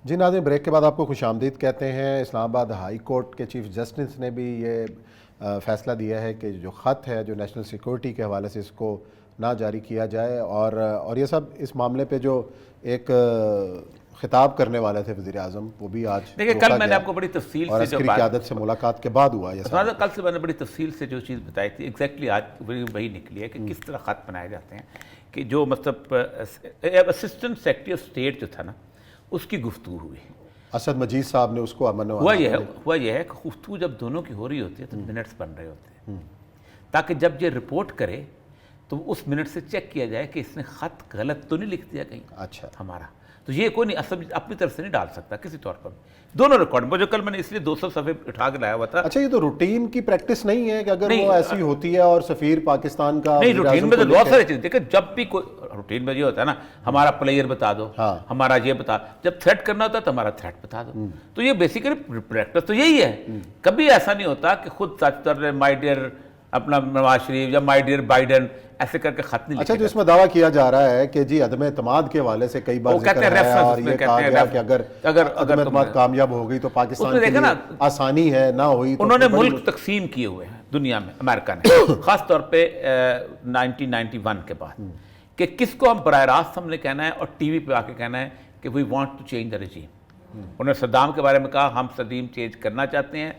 جی ناظرین، بریک کے بعد آپ کو خوش آمدید کہتے ہیں۔ اسلام آباد ہائی کورٹ کے چیف جسٹس نے بھی یہ فیصلہ دیا ہے کہ جو خط ہے جو نیشنل سیکورٹی کے حوالے سے اس کو نہ جاری کیا جائے، اور یہ سب اس معاملے پہ جو ایک خطاب کرنے والے تھے وزیر اعظم، وہ بھی آج دیکھیں کل میں نے آپ کو بڑی تفصیل اور سے جو عسکری قیادت سے ملاقات کے بعد ہوا یہ سب۔ کل سے میں نے بڑی تفصیل سے جو چیز بتائی تھی ایگزیکٹلی آج وہی نکلی ہے کہ کس طرح خط بنائے جاتے ہیں کہ جو مطلب اسسٹنٹ سیکرٹری آف اسٹیٹ جو تھا نا اس کی گفتگو ہوئی۔ اسد مجید صاحب نے اس کو ہوا یہ ہے کہ گفتگو جب دونوں کی ہو رہی ہوتی ہے تو منٹس بن رہے ہوتے ہیں تاکہ جب یہ رپورٹ کرے تو اس منٹ سے چیک کیا جائے کہ اس نے خط غلط تو نہیں لکھ دیا کہیں اچھا ہمارا، تو یہ کوئی نہیں اپنی طرف سے نہیں ڈال سکتا کسی طور پر۔ دونوں ریکارڈ جو کل میں نے اس لیے 200 صفحے اٹھا کے لایا ہوا تھا۔ اچھا، یہ تو روٹین کی پریکٹس نہیں ہے کہ اگر وہ ایسی ہوتی ہے اور سفیر پاکستان کا نہیں، روٹین میں تو بہت ساری چیز دیکھیں، جب بھی کوئی روٹین میں یہ ہوتا ہے نا ہمارا پلیئر بتا دو، ہمارا یہ بتا، جب تھریٹ کرنا ہوتا ہے تو ہمارا تھریٹ بتا دو، تو یہ بیسیکلی پریکٹس تو یہی ہے۔ کبھی ایسا نہیں ہوتا کہ خود سچ طور مائی ڈیئر اپنا نواز شریف یا مائی ڈیئر بائیڈن ایسے کر کے خط نہیں لکھے۔ اچھا، جو اس میں دعویٰ کیا جا رہا ہے کہ جی عدم اعتماد کے حوالے سے کئی بار ذکر ہے اور یہ کہا گیا کہ اگر عدم اعتماد کامیاب ہو گئی تو پاکستان کے لیے آسانی ہے، نہ ہوئی تو انہوں نے ملک تقسیم کیے ہوئے ہیں دنیا میں، امریکہ نے خاص طور پہ 1991 کے بعد، کہ کس کو ہم براہ راست ہم نے کہنا ہے اور ٹی وی پہ آ کے کہنا ہے کہ we want to change the regime. انہوں نے صدام کے بارے میں کہا ہم رجیم چینج کرنا چاہتے ہیں،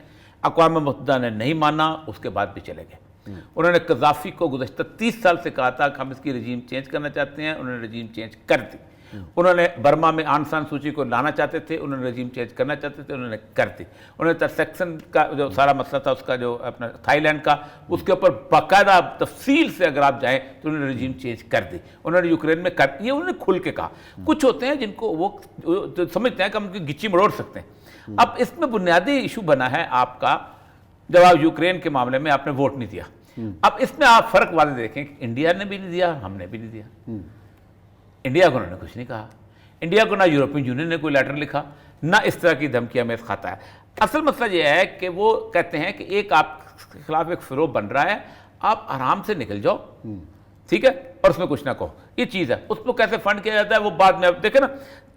اقوام متحدہ نے نہیں مانا، اس کے بعد بھی چلے گئے۔ انہوں نے قذافی کو گزشتہ 30 سال سے کہا تھا کہ ہم اس کی رجیم چینج کرنا چاہتے ہیں، انہوں نے رجیم چینج کر دی۔ انہوں نے برما میں آن سان سوچی کو لانا چاہتے تھے، انہوں نے رجیم چینج کرنا چاہتے تھے، انہوں نے کر دی۔ انہوں نے سیکشن کا جو سارا مسئلہ تھا اس کا جو اپنا تھائی لینڈ کا، اس کے اوپر باقاعدہ تفصیل سے اگر آپ جائیں تو انہوں نے رجیم چینج کر دی۔ انہوں نے یوکرین میں کر یہ انہوں نے کھل کے کہا۔ کچھ ہوتے ہیں جن کو وہ سمجھتے ہیں کہ ہم ان کی گچی مروڑ سکتے ہیں۔ اب اس میں بنیادی ایشو بنا ہے آپ کا، جب آپ یوکرین کے معاملے میں آپ نے ووٹ نہیں دیا، اب اس میں آپ فرق واضح دیکھیں کہ انڈیا نے بھی نہیں دیا، ہم نے بھی نہیں دیا۔ انڈیا کو انہوں نے کچھ نہیں کہا، انڈیا کو نہ یورپین یونین نے کوئی لیٹر لکھا، نہ اس طرح کی دھمکیاں میں کھاتا ہے۔ اصل مسئلہ یہ ہے کہ وہ کہتے ہیں کہ ایک آپ کے خلاف ایک فروغ بن رہا ہے، آپ آرام سے نکل جاؤ، ٹھیک ہے، اور اس میں کچھ نہ کہو، یہ چیز ہے۔ اس کو کیسے فنڈ کیا جاتا ہے وہ بعد میں دیکھیں نا،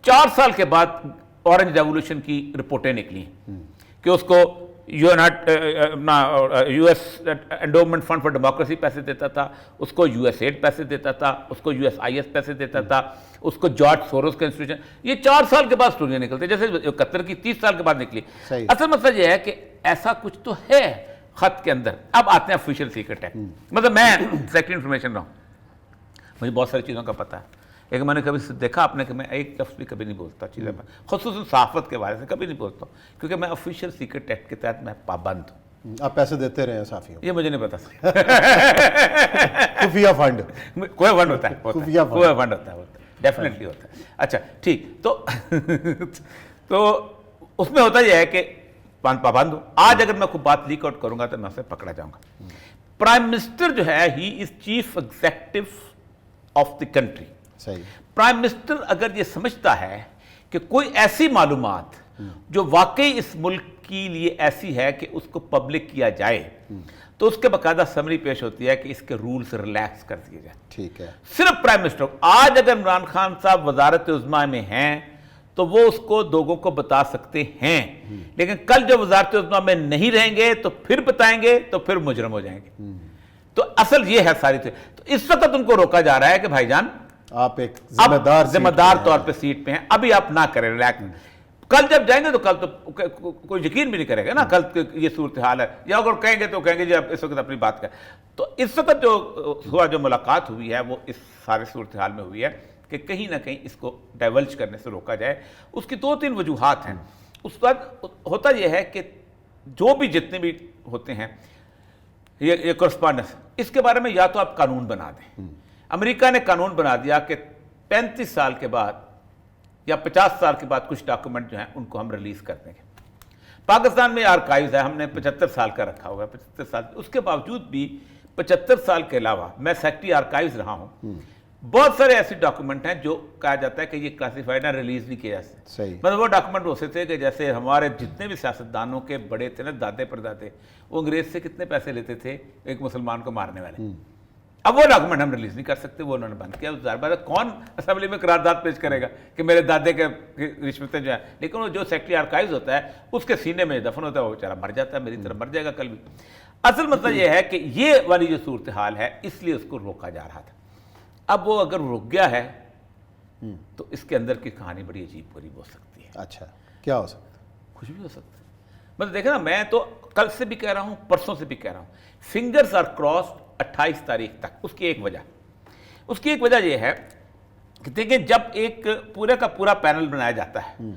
4 سال کے بعد اورنج ریولوشن کی رپورٹیں نکلی کہ اس کو U S endowment fund for democracy پیسے دیتا تھا، اس کو یو ایس ایڈ پیسے دیتا تھا، اس کو یو ایس آئی ایس پیسے دیتا تھا، اس کو جارج سوروس کا انسٹیٹیوشن۔ یہ 4 سال کے بعد سٹوریاں نکلتے جیسے قطر کی 30 سال کے بعد نکلی۔ اصل مسئلہ یہ ہے کہ ایسا کچھ تو ہے خط کے اندر۔ اب آتے ہیں آفیشیل سیکرٹ ہے، مطلب میں سیکرٹری انفارمیشن رہا ہوں، مجھے بہت ساری چیزوں کا پتہ ہے، لیکن میں نے کبھی دیکھا آپ نے کہ میں ایک لفظ بھی کبھی نہیں بولتا چیزیں میں، خصوصاً صحافت کے بارے سے کبھی نہیں بولتا ہوں، کیونکہ میں آفیشیل سیکرٹ ایکٹ کے تحت میں پابند ہوں۔ آپ پیسے دیتے رہے ہیں صحافیوں؟ یہ مجھے نہیں پتا خفیہ فنڈ، کوئی فنڈ ہوتا ہے، کوئی فنڈ ہوتا ہے، ڈیفینیٹلی ہوتا ہے۔ اچھا ٹھیک، تو اس میں ہوتا یہ ہے کہ پابند ہوں۔ آج اگر میں کوئی بات لیک آؤٹ کروں گا تو میں اسے پکڑا جاؤں گا۔ پرائم منسٹر جو ہے he is chief executive of the country. Prime minister اگر یہ سمجھتا ہے کہ کوئی ایسی معلومات جو واقعی اس ملک کے لیے ایسی ہے کہ اس کو پبلک کیا جائے تو اس کے باقاعدہ سمری پیش ہوتی ہے کہ اس کے رولز ریلیکس کر دیے جائیں۔ ٹھیک ہے، صرف پرائم منسٹر آج اگر عمران خان صاحب وزارت عظمیٰ میں ہیں تو وہ اس کو لوگوں کو بتا سکتے ہیں، لیکن کل جو وزارت عظمیٰ میں نہیں رہیں گے تو پھر بتائیں گے تو پھر مجرم ہو جائیں گے۔ تو اصل یہ ہے ساری چیز۔ تو اس وقت ان کو روکا جا رہا ہے کہ بھائی جان آپ ایک ذمہ دار طور پہ سیٹ پہ ہیں، ابھی آپ نہ کریں، ریلیکس۔ کل جب جائیں گے تو کل تو کوئی یقین بھی نہیں کرے گا نا کل یہ صورتحال ہے، یا اگر کہیں گے تو کہیں گے جی آپ اس وقت اپنی بات کریں۔ تو اس وقت جو ملاقات ہوئی ہے وہ اس سارے صورتحال میں ہوئی ہے کہ کہیں نہ کہیں اس کو ڈائیولج کرنے سے روکا جائے۔ اس کی 2-3 وجوہات ہیں۔ اس وقت ہوتا یہ ہے کہ جو بھی جتنے بھی ہوتے ہیں یہ کرسپانڈنس، اس کے بارے میں یا تو آپ قانون بنا دیں۔ امریکہ نے قانون بنا دیا کہ 35 سال کے بعد یا 50 سال کے بعد کچھ ڈاکومنٹ جو ہیں ان کو ہم ریلیز کر دیں گے۔ پاکستان میں آرکائیوز ہے، ہم نے 75 سال کا رکھا ہوا ہے، 75 سال، اس کے باوجود بھی 75 سال کے علاوہ میں سیکرٹری آرکائیوز رہا ہوں، بہت سارے ایسے ڈاکومنٹ ہیں جو کہا جاتا ہے کہ یہ کلاسیفائڈ ہیں، ریلیز نہیں کیے جاتے۔ مطلب وہ ڈاکومنٹ ہوتے تھے کہ جیسے ہمارے جتنے بھی سیاستدانوں کے بڑے تھے نا، دادے پردادے، وہ انگریز سے کتنے پیسے لیتے تھے ایک مسلمان کو مارنے والے، اب وہ ڈاکومنٹ ہم ریلیز نہیں کر سکتے, وہ انہوں نے بند کیا. ظاہر بات ہے کون اسمبلی میں قرارداد پیش کرے گا کہ میرے دادے کے رشوتیں جو ہیں, لیکن وہ جو سیکٹری آرکائیوز ہوتا ہے اس کے سینے میں دفن ہوتا ہے, وہ بیچارہ مر جاتا ہے, میری طرح مر جائے گا کل بھی. اصل مسئلہ یہ ہے کہ یہ والی جو صورتحال ہے اس لیے اس کو روکا جا رہا تھا. اب وہ اگر رک گیا ہے تو اس کے اندر کی کہانی بڑی عجیب غریب ہو سکتی ہے. اچھا, کیا ہو سکتا ہے؟ کچھ بھی ہو سکتا ہے. مطلب دیکھیں نا, میں تو کل سے بھی کہہ رہا ہوں, پرسوں سے بھی کہہ رہا ہوں, فنگرز آر کراسڈ 28 تاریخ تک. اس کی ایک وجہ یہ ہے کہ دیکھیں جب ایک پورے کا پورا پینل بنایا جاتا ہے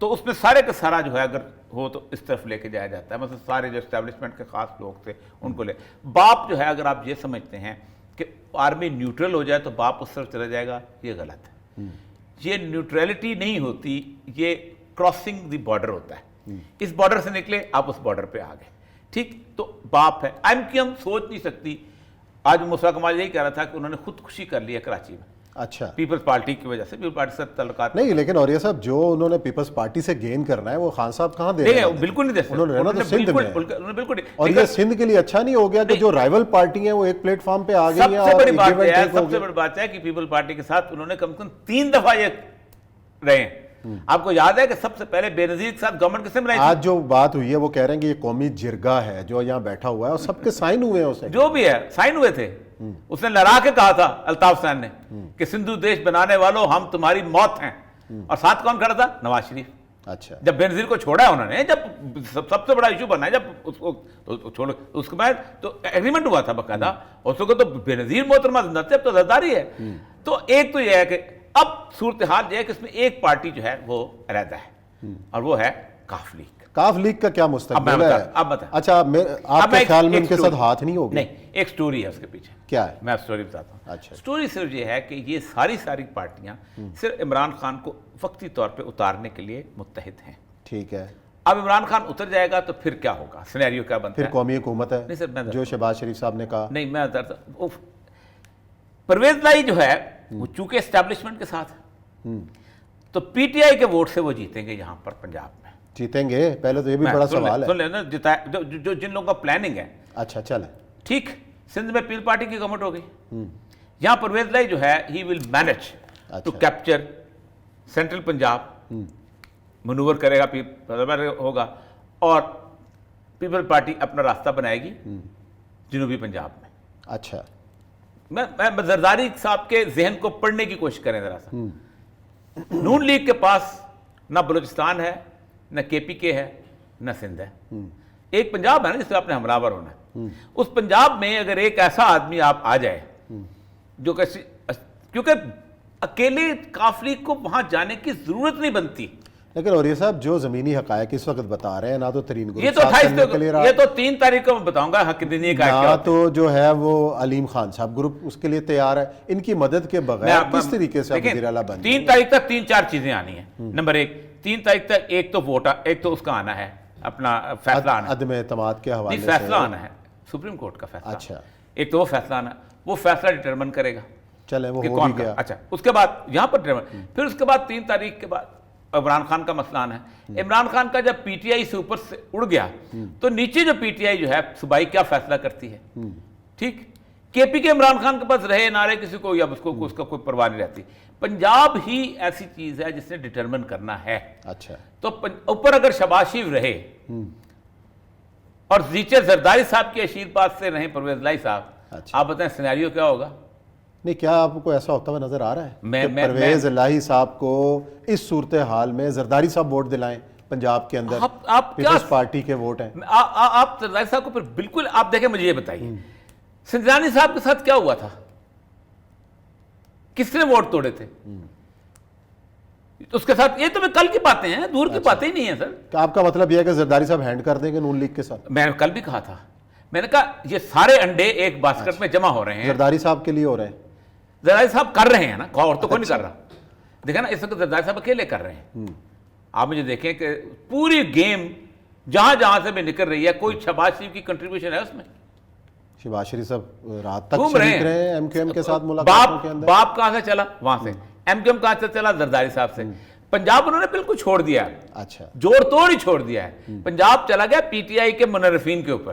تو اس میں سارے کا سارا جو ہے اگر ہو تو اس طرف لے کے جایا جاتا ہے. مثلا سارے جو اسٹیبلشمنٹ کے خاص لوگ تھے ان کو لے. باپ جو ہے اگر آپ یہ سمجھتے ہیں کہ آرمی نیوٹرل ہو جائے تو باپ اس طرف چلا جائے گا, یہ غلط ہے. یہ نیوٹرلٹی نہیں ہوتی, یہ کراسنگ دی بارڈر ہوتا ہے. اس بارڈر سے نکلے آپ اس بارڈر پہ آ گئے, ٹھیک. تو باپ ہے. ایم سوچ نہیں سکتی. آج مصطفیٰ کمال یہی کہہ رہا تھا کہ انہوں نے خودکشی کر لی ہے کراچی میں. اچھا, پیپلز پارٹی کی وجہ سے, پیپلز پارٹی سے تعلقات نہیں, لیکن اور یہ صاحب جو انہوں نے پیپلز پارٹی سے گین کرنا ہے وہ خان صاحب کہاں دے رہے ہیں؟ بالکل نہیں دے سکتے. انہوں نے رہنا تو سندھ میں ہے. بالکل. اور یہ سندھ کے لیے اچھا نہیں ہو گیا کہ جو رائیول پارٹی ہیں وہ ایک پلیٹ فارم پہ آ گئی ہیں. سب سے بڑی بات ہے کہ پیپل پارٹی کے ساتھ انہوں نے کم سے کم 3 دفعہ یہ رہے ہیں. آپ کو یاد ہے کہ سب سے پہلے بے نظیر کے ساتھ گورنمنٹ کس نے بنائی تھی؟ آج جو بات ہوئی ہے وہ کہہ رہے ہیں کہ یہ قومی جرگہ ہے جو یہاں بیٹھا ہوا ہے اور سب کے سائن ہوئے ہیں. اسے جو بھی ہے سائن ہوئے تھے. اس نے لڑا کے کہا تھا الطاف حسین نے کہ سندھو دیش بنانے والوں ہم تمہاری موت ہیں. اور ساتھ کون کھڑا تھا؟ نواز شریف. اچھا, جب بے نظیر کو چھوڑا ہے انہوں نے, جب سب سے بڑا ایشو بنا ہے, جب اس کو چھوڑ اس کے بعد تو ایگریمنٹ ہوا تھا باقاعدہ. اس کو تو بے نظیر محترمہ زندہ تھے, اب تو زرداری ہے. تو ایک تو یہ ہے کہ اب صورتحال یہ ہے کہ اس میں ایک پارٹی جو ہے وہ علیحدہ ہے اور وہ ہے کاف لیگ. کاف لیگ کا کیا مستقبل ہے؟ اب بتا. اچھا, آپ کے خیال میں ان کے ساتھ ہاتھ نہیں ہوگا؟ نہیں, ایک سٹوری ہے اس کے پیچھے. کیا ہے؟ میں سٹوری بتاتا ہوں. اچھا, سٹوری صرف یہ ہے کہ یہ ساری پارٹیاں صرف عمران خان کو وقتی طور پہ اتارنے کے لیے متحد ہیں. ٹھیک ہے. اب عمران خان اتر جائے گا تو پھر کیا ہوگا, سینیریو کیا بنتا ہے؟ پھر قومی حکومت ہے نہیں سر, جو شہباز شریف صاحب نے کہا. نہیں, میں پرویز لائی جو ہے وہ چونکہ اسٹیبلشمنٹ کے ساتھ ہے تو پی ٹی آئی کے ووٹ سے وہ جیتیں گے یہاں پر پنجاب میں. جیتیں گے؟ پہلے تو یہ بھی بڑا سوال ہے. سن لینا, جو جن لوگوں کا پلاننگ ہے. اچھا چلیں, ٹھیک. سندھ میں پیپل پارٹی کی گورنمنٹ ہو گئی. یہاں پرویز لائی جو ہے he will manage to capture central Punjab, manoeuvre کرے گا, ہوگا, اور پیپل پارٹی اپنا راستہ بنائے گی جنوبی پنجاب میں. اچھا, میں زرداری صاحب کے ذہن کو پڑھنے کی کوشش کریں ذرا سا. نون لیگ کے پاس نہ بلوچستان ہے, نہ کے پی کے ہے, نہ سندھ ہے. ایک پنجاب ہے نا جس سے آپ نے ہمراور ہونا ہے. اس پنجاب میں اگر ایک ایسا آدمی آپ آ جائے جو کیونکہ اکیلے کاف لیگ کو وہاں جانے کی ضرورت نہیں بنتی. لیکن اور یہ صاحب جو زمینی حقائق اس وقت بتا رہے ہیں, نہ تو ترین گروپ یہ تو 3 تاریخ کو میں بتاؤں گا حق دینی کا, نہ تو جو ہے وہ علیم خان صاحب گروپ اس کے لیے تیار ہے. ان کی مدد کے بغیر کس طریقے سے وزیر اعلیٰ بن 3 تاریخ تک 3-4 چیزیں آنی ہیں. نمبر 1, 3 تاریخ تک ایک تو ووٹ, ایک تو اس کا آنا ہے اپنا فیصلہ آنا ہے, عدم اعتماد کے حوالے سے فیصلہ آنا ہے سپریم کورٹ کا فیصلہ. اچھا, ایک تو وہ فیصلہ آنا, وہ فیصلہ ڈٹرمن کرے گا. چلیں وہ ہو کون بھی گیا. اچھا, اس کے بعد یہاں پر ڈٹرمن, پھر اس کے بعد 3 تاریخ کے بعد عمران خان کا مسئلہ آنا ہے. عمران خان کا جب پی ٹی آئی سے اوپر سے اڑ گیا تو نیچے جو پی ٹی آئی جو ہے صوبائی کیا فیصلہ کرتی ہے. ٹھیک, کے پی کے عمران خان کے پاس رہے نہ رہے کسی کو, یا اس کا کوئی پرواہ نہیں رہتی. پنجاب ہی ایسی چیز ہے جس نے ڈٹرمن کرنا ہے. اچھا, تو اوپر اگر شہباز شریف رہے اور نیچے زرداری صاحب کی اشیر پاس سے رہیں پرویز لائی صاحب, آپ بتائیں سینیریو کیا ہوگا؟ نہیں, کیا آپ کو ایسا ہوتا ہوا نظر آ رہا ہے کہ پرویز الہی صاحب کو اس صورتحال میں زرداری صاحب ووٹ دلائیں پنجاب کے اندر؟ پیپلز پارٹی کے ووٹ ہیں. آپ زرداری صاحب کو پھر بالکل, آپ دیکھیں مجھے یہ بتائیے سندھرانی صاحب کے ساتھ کیا ہوا تھا, کس نے ووٹ توڑے تھے اس کے ساتھ؟ یہ تو میں کل کی باتیں ہیں, دور کی باتیں ہی نہیں ہیں سر. آپ کا مطلب یہ ہے کہ زرداری صاحب ہینڈ کر دیں گے نون لیگ کے ساتھ؟ میں نے کل بھی کہا تھا, میں نے کہا یہ سارے انڈے ایک باسکٹ میں جمع ہو رہے ہیں. زرداری صاحب کے لیے ہو رہے ہیں, زرداری صاحب کر رہے ہیں نا, اور تو کوئی نہیں کر رہا. دیکھیں نا اس وقت زرداری صاحب اکیلے کر رہے ہیں. آپ مجھے دیکھیں کہ پوری گیم جہاں سے بھی نکل رہی ہے, کوئی شہباز شریف کی کنٹریبیوشن ہے اس میں. شہباز شریف صاحب رات تک شریک رہے ہیں ایم کیو ایم کے ساتھ ملاقاتوں کے اندر. باپ کہاں سے چلا, وہاں سے. ایم کیو ایم کہاں سے چلا, زرداری صاحب سے. پنجاب انہوں نے بالکل چھوڑ دیا ہے. اچھا, جوڑ توڑ ہی چھوڑ دیا ہے. پنجاب چلا گیا پی ٹی آئی کے منرفین کے اوپر.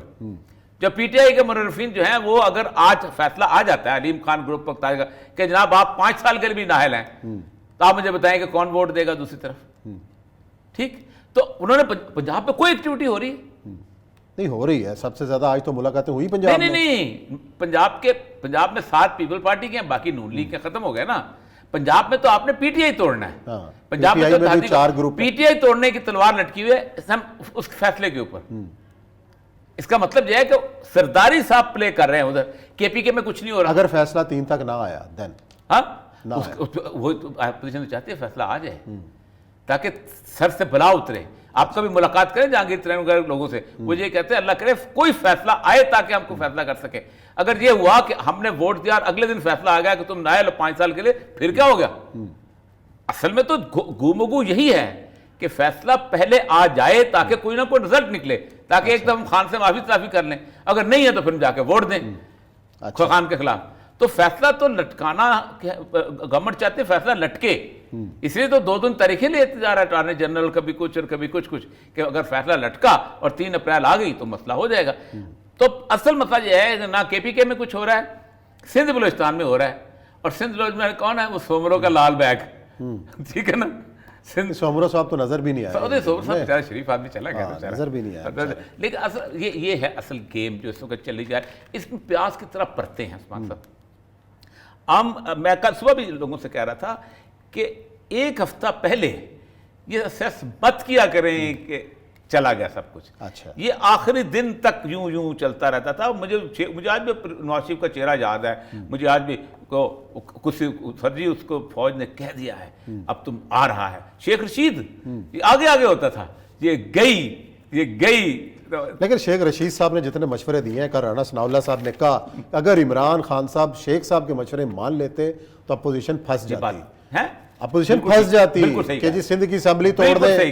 جو پی ٹی آئی کے مررفین جو ہیں وہ اگر آج فیصلہ آ جاتا ہے علیم خان گروپ پر کہ جناب آپ 5 سال کے لیے بھی نااہل ہیں تو آپ مجھے بتائیں کہ کون ووٹ دے گا دوسری طرف. ٹھیک, تو انہوں نے پنجاب پہ کوئی ایکٹیویٹی ہو رہی نہیں ہو رہی ہے. سب سے زیادہ آج تو ملاقاتیں ہوئی پنجاب میں. نہیں پنجاب میں 7 پیپل پارٹی کے ہیں, باقی نون لیگ کے ختم ہو گئے نا. پنجاب میں تو آپ نے پی ٹی آئی توڑنا ہے. پنجاب میں تو 4 گروپ پی ٹی آئی توڑنے کی تلوار لٹکی ہوئی ہے اس فیصلے کے اوپر. اس کا مطلب یہ ہے کہ سرداری صاحب پلے کر رہے ہیں ادھر, کے پی کے میں کچھ نہیں ہو رہا. اگر فیصلہ 3 تک نہ آیا دین ہاں وہ اپوزیشن تو چاہتی ہے فیصلہ آ جائے تاکہ سر سے بلا اترے. آپ کبھی ملاقات کریں جہانگیر ترین وغیرہ لوگوں سے, وہ یہ کہتے ہیں اللہ کرے کوئی فیصلہ آئے تاکہ ہم کو فیصلہ کر سکے. اگر یہ ہوا کہ ہم نے ووٹ دیا اور اگلے دن فیصلہ آ گیا کہ تم نائل 5 سال کے لیے, پھر کیا ہو گیا؟ اصل میں تو گومگو یہی ہے کہ فیصلہ پہلے آ جائے تاکہ کوئی نہ کوئی رزلٹ نکلے, تاکہ ایک دم خان سے معافی تلافی کر لیں. اگر نہیں ہے تو پھر جا کے ووٹ دیں خان کے خلاف. تو فیصلہ تو لٹکانا گورنمنٹ چاہتے فیصلہ لٹکے, اس لیے تو 2 دن تاریخیں لیتے جا رہا ہے اٹارنی جنرل, کبھی کچھ اور کبھی کچھ کہ اگر فیصلہ لٹکا اور 3 اپریل آ گئی تو مسئلہ ہو جائے گا. تو اصل مسئلہ یہ ہے کہ نہ کے پی کے میں کچھ ہو رہا ہے, سندھ بلوچستان میں ہو رہا ہے. اور سندھ بلوچستان میں کون ہے؟ وہ سومرو کا لال بیگ. ٹھیک ہے نا, سومرو صاحب تو نظر بھی نہیں آیا. سومرو صاحب بیچارہ شریف آدمی چلا گیا, نظر بھی نہیں آیا. لیکن اصل یہ ہے اصل گیم جو اس وقت چلی جائے. اس میں پیاز کی طرح پرتے ہیں عثمان صاحب. میں کل صبح بھی لوگوں سے کہہ رہا تھا کہ 1 ہفتہ پہلے یہ اسیس مت کیا کریں کہ چلا گیا سب کچھ. اچھا, یہ آخری دن تک یوں چلتا رہتا تھا. مجھے آج بھی نواز شریف کا چہرہ یاد ہے. مجھے آج بھی کچھ سر جی اس کو فوج نے کہہ دیا ہے اب تم آ رہا ہے. شیخ رشید یہ آگے ہوتا تھا, یہ گئی. لیکن شیخ رشید صاحب نے جتنے مشورے دیے ہیں, کل رانا ثناء اللہ صاحب نے کہا اگر عمران خان صاحب شیخ صاحب کے مشورے مان لیتے تو اپوزیشن پھنس جاتی. اپوزیشن پھنس جاتی کہ جی سندھ کی اسمبلی توڑ دیں,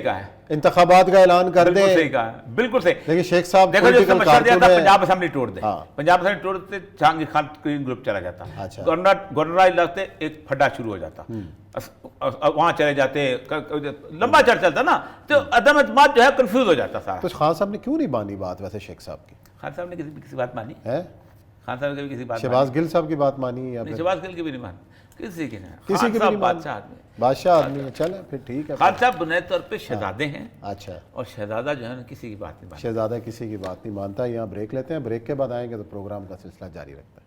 انتخابات کا اعلان کر دیں. بالکل صحیح. لیکن شیخ صاحب پنجاب اسمبلی توڑ دیں, پنجاب اسمبلی توڑتے جہانگیر خان گروپ چلا جاتا, گورنر علاقے ایک پھڈا شروع ہو جاتا, وہاں چلے جاتے, لمبا چلتا نا, تو عدم اعتماد جو ہے کنفیوز ہو جاتا سارا. تو خان صاحب نے کیوں نہیں مانی بات ویسے شیخ صاحب کی؟ خان صاحب نے کسی بات مانی ہے؟ خان صاحب نے کسی بات, شہباز گل صاحب کی بات مانی یا شہباز گل کی بھی نہیں مانی, کسی کی نہیں. کسی کی بھی نہیں. بادشاہ آدمی ہے, چلے پھر ٹھیک ہے. خان صاحب بنیادی طور پہ شہزادے ہیں. اچھا, اور شہزادہ جو ہے نا کسی کی بات نہیں مانتا. شہزادہ کسی کی بات نہیں مانتا. یہاں بریک لیتے ہیں, بریک کے بعد آئیں گے تو پروگرام کا سلسلہ جاری رکھتا ہے.